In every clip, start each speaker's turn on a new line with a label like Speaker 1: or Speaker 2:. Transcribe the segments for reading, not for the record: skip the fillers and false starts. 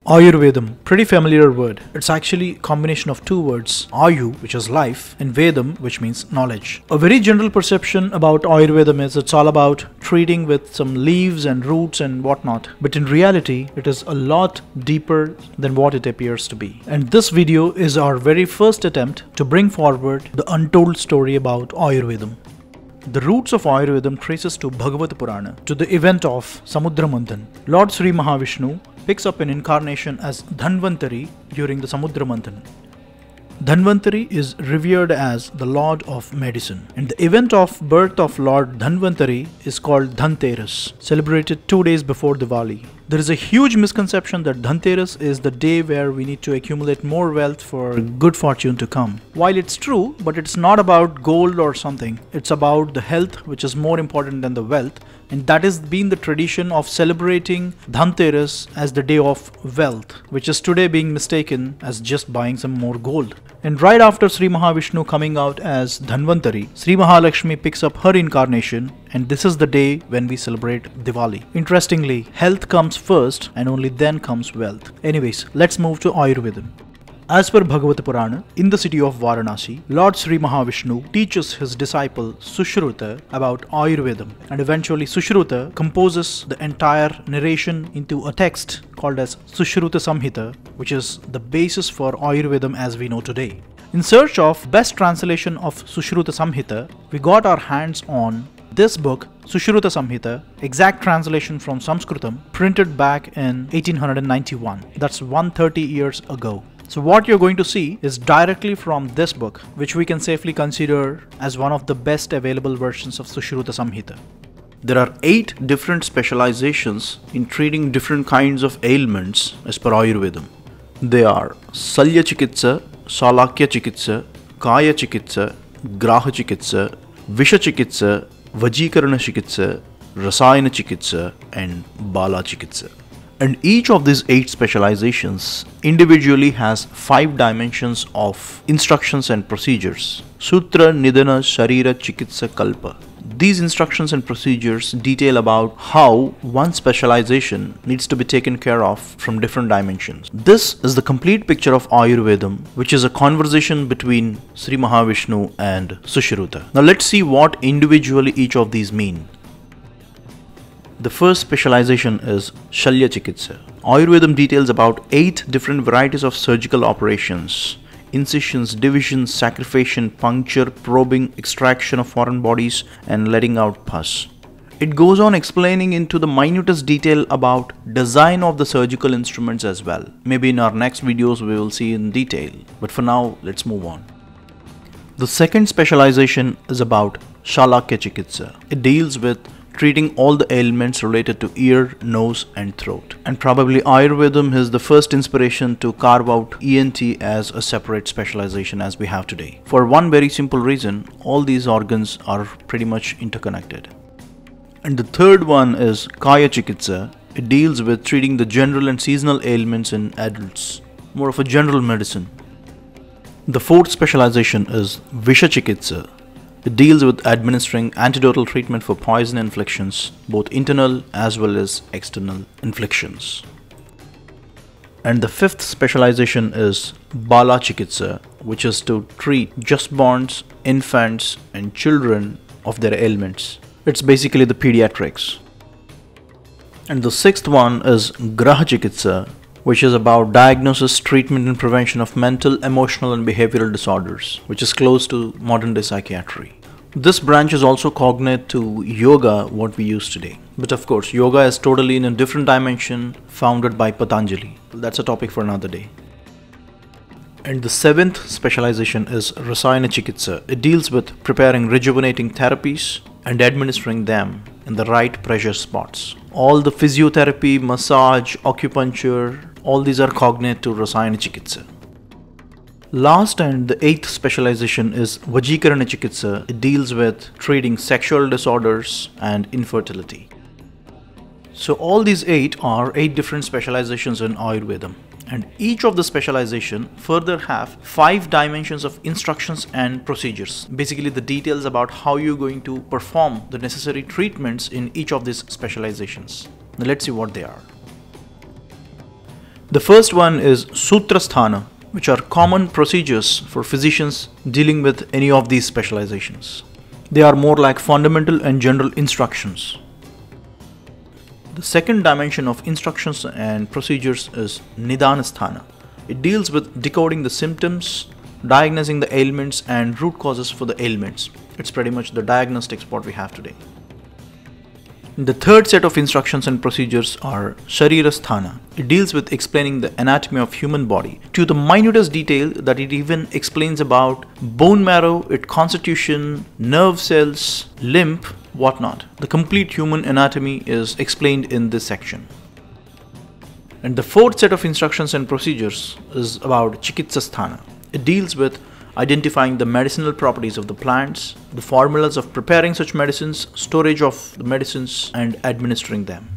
Speaker 1: Ayurvedam, pretty familiar word. It's actually a combination of two words, Ayu, which is life, and Vedam, which means knowledge. A very general perception about Ayurvedam is it's all about treating with some leaves and roots and whatnot. But in reality, it is a lot deeper than what it appears to be. And this video is our very first attempt to bring forward the untold story about Ayurvedam. The roots of Ayurvedam traces to Bhagavad Purana, to the event of Samudra Manthan. Lord Sri Mahavishnu picks up an incarnation as Dhanvantari during the Samudra Manthan. Dhanvantari is revered as the Lord of Medicine, and the event of birth of Lord Dhanvantari is called Dhanteras, celebrated 2 days before Diwali. There is a huge misconception that Dhanteras is the day where we need to accumulate more wealth for good fortune to come. While it's true, but it's not about gold or something. It's about the health, which is more important than the wealth, and that has been the tradition of celebrating Dhanteras as the day of wealth, which is today being mistaken as just buying some more gold. And right after Sri Mahavishnu coming out as Dhanvantari, Sri Mahalakshmi picks up her incarnation, and this is the day when we celebrate Diwali. Interestingly, health comes first and only then comes wealth. Anyways, let's move to Ayurvedam. As per Bhagavad Purana, in the city of Varanasi, Lord Sri Mahavishnu teaches his disciple Sushruta about Ayurvedam, and eventually Sushruta composes the entire narration into a text called as Sushruta Samhita, which is the basis for Ayurvedam as we know today. In search of best translation of Sushruta Samhita, we got our hands on this book, Sushruta Samhita, exact translation from Sanskritam, printed back in 1891. That's 130 years ago. So what you're going to see is directly from this book, which we can safely consider as one of the best available versions of Sushruta Samhita. There are 8 different specializations in treating different kinds of ailments as per Ayurvedam. They are Salya Chikitsa, Salakya Chikitsa, Kaya Chikitsa, Graha Chikitsa, Visha Chikitsa, Vajikarana Chikitsa, Rasayana Chikitsa, and Bala Chikitsa. And each of these 8 specializations individually has 5 dimensions of instructions and procedures. Sutra, Nidana, Sharira, Chikitsa, Kalpa. These instructions and procedures detail about how one specialization needs to be taken care of from different dimensions. This is the complete picture of Ayurvedam, which is a conversation between Sri Mahavishnu and Sushruta. Now let's see what individually each of these mean. The first specialization is Shalya Chikitsa. Ayurvedam details about 8 different varieties of surgical operations: incisions, divisions, sacrification, puncture, probing, extraction of foreign bodies, and letting out pus. It goes on explaining into the minutest detail about design of the surgical instruments as well. Maybe in our next videos we will see in detail, but for now let's move on. The second specialization is about Shalakya Chikitsa. It deals with treating all the ailments related to ear, nose, and throat. And probably Ayurvedam is the first inspiration to carve out ENT as a separate specialization as we have today. For one very simple reason, all these organs are pretty much interconnected. And the third one is Kaya Chikitsa. It deals with treating the general and seasonal ailments in adults, more of a general medicine. The fourth specialization is Visha Chikitsa. It deals with administering antidotal treatment for poison inflictions, both internal as well as external inflictions. And the fifth specialization is Bala Chikitsa, which is to treat just-borns, infants, and children of their ailments. It's basically the pediatrics. And the sixth one is Graha Chikitsa, which is about diagnosis, treatment, and prevention of mental, emotional, and behavioral disorders, which is close to modern-day psychiatry. This branch is also cognate to yoga, what we use today. But of course, yoga is totally in a different dimension, founded by Patanjali. That's a topic for another day. And the seventh specialization is Rasayana Chikitsa. It deals with preparing rejuvenating therapies and administering them in the right pressure spots. All the physiotherapy, massage, acupuncture, all these are cognate to Rasayana Chikitsa. Last and the eighth specialization is Vajikarana Chikitsa. It deals with treating sexual disorders and infertility. So all these 8 are 8 different specializations in Ayurvedam. And each of the specialization further have 5 dimensions of instructions and procedures. Basically the details about how you're going to perform the necessary treatments in each of these specializations. Now let's see what they are. The first one is Sutrasthana, which are common procedures for physicians dealing with any of these specializations. They are more like fundamental and general instructions. The second dimension of instructions and procedures is Nidanasthana. It deals with decoding the symptoms, diagnosing the ailments and root causes for the ailments. It's pretty much the diagnostics what we have today. The third set of instructions and procedures are Sharirasthana. It deals with explaining the anatomy of human body to the minutest detail that it even explains about bone marrow, its constitution, nerve cells, lymph, whatnot. The complete human anatomy is explained in this section. And the fourth set of instructions and procedures is about Chikitsasthana. It deals with identifying the medicinal properties of the plants, the formulas of preparing such medicines, storage of the medicines, and administering them.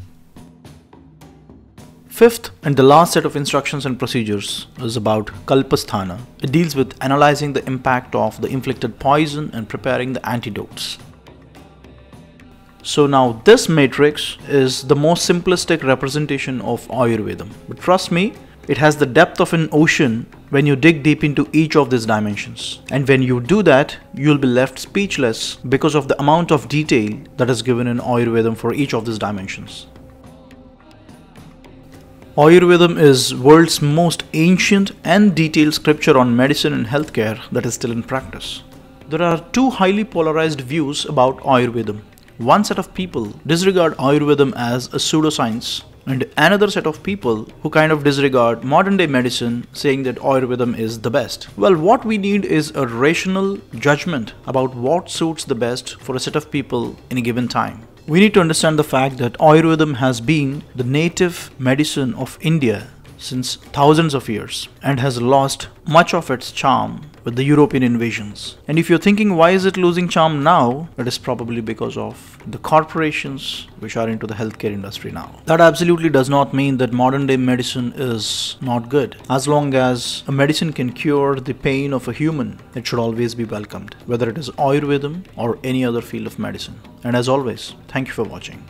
Speaker 1: Fifth and the last set of instructions and procedures is about Kalpasthana. It deals with analyzing the impact of the inflicted poison and preparing the antidotes. So now this matrix is the most simplistic representation of Ayurvedam. But trust me, it has the depth of an ocean when you dig deep into each of these dimensions. And when you do that, you'll be left speechless because of the amount of detail that is given in Ayurvedam for each of these dimensions. Ayurvedam is world's most ancient and detailed scripture on medicine and healthcare that is still in practice. There are two highly polarized views about Ayurvedam. One set of people disregard Ayurvedam as a pseudoscience, and another set of people who kind of disregard modern day medicine, saying that Ayurvedam is the best. Well, what we need is a rational judgment about what suits the best for a set of people in a given time. We need to understand the fact that Ayurvedam has been the native medicine of India since thousands of years and has lost much of its charm with the European invasions. And if you're thinking why is it losing charm now, it is probably because of the corporations which are into the healthcare industry now. That absolutely does not mean that modern day medicine is not good. As long as a medicine can cure the pain of a human, it should always be welcomed, whether it is Ayurvedam or any other field of medicine. And as always, thank you for watching.